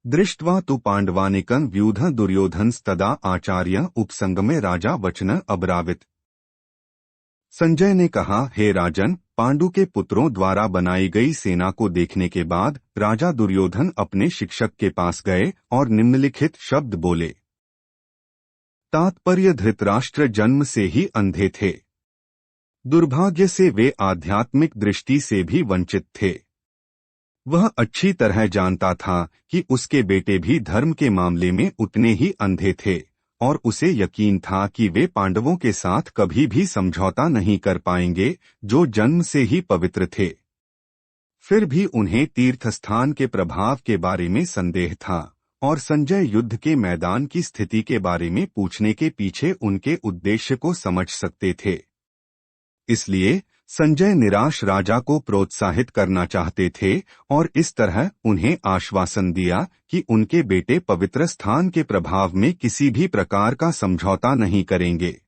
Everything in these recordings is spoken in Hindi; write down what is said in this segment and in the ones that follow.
दृष्ट्वा तु पाण्डवानीकं व्यूध दुर्योधनस्तदा आचार्य उपसंगमे राजा वचन अब्रावित। संजय ने कहा, हे राजन, पांडु के पुत्रों द्वारा बनाई गई सेना को देखने के बाद राजा दुर्योधन अपने शिक्षक के पास गए और निम्नलिखित शब्द बोले। तात्पर्य: धृतराष्ट्र जन्म से ही अंधे थे। दुर्भाग्य से वे आध्यात्मिक दृष्टि से भी वंचित थे। वह अच्छी तरह जानता था कि उसके बेटे भी धर्म के मामले में उतने ही अंधे थे और उसे यकीन था कि वे पांडवों के साथ कभी भी समझौता नहीं कर पाएंगे, जो जन्म से ही पवित्र थे। फिर भी उन्हें तीर्थस्थान के प्रभाव के बारे में संदेह था और संजय युद्ध के मैदान की स्थिति के बारे में पूछने के पीछे उनके उद्देश्य को समझ सकते थे। इसलिए संजय निराश राजा को प्रोत्साहित करना चाहते थे और इस तरह उन्हें आश्वासन दिया कि उनके बेटे पवित्र स्थान के प्रभाव में किसी भी प्रकार का समझौता नहीं करेंगे।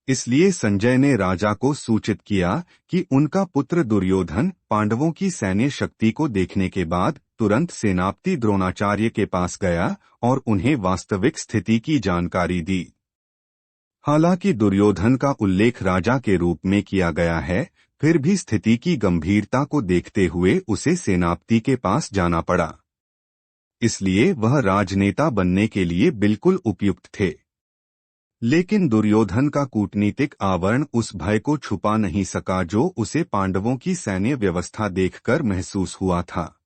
इसलिए संजय ने राजा को सूचित किया कि उनका पुत्र दुर्योधन पांडवों की सैन्य शक्ति को देखने के बाद तुरंत सेनापति द्रोणाचार्य के पास गया और उन्हें वास्तविक स्थिति की जानकारी दी। हालांकि दुर्योधन का उल्लेख राजा के रूप में किया गया है, फिर भी स्थिति की गंभीरता को देखते हुए उसे सेनापति के पास जाना पड़ा। इसलिए वह राजनेता बनने के लिए बिल्कुल उपयुक्त थे। लेकिन दुर्योधन का कूटनीतिक आवरण उस भय को छुपा नहीं सका जो उसे पांडवों की सैन्य व्यवस्था देखकर महसूस हुआ था।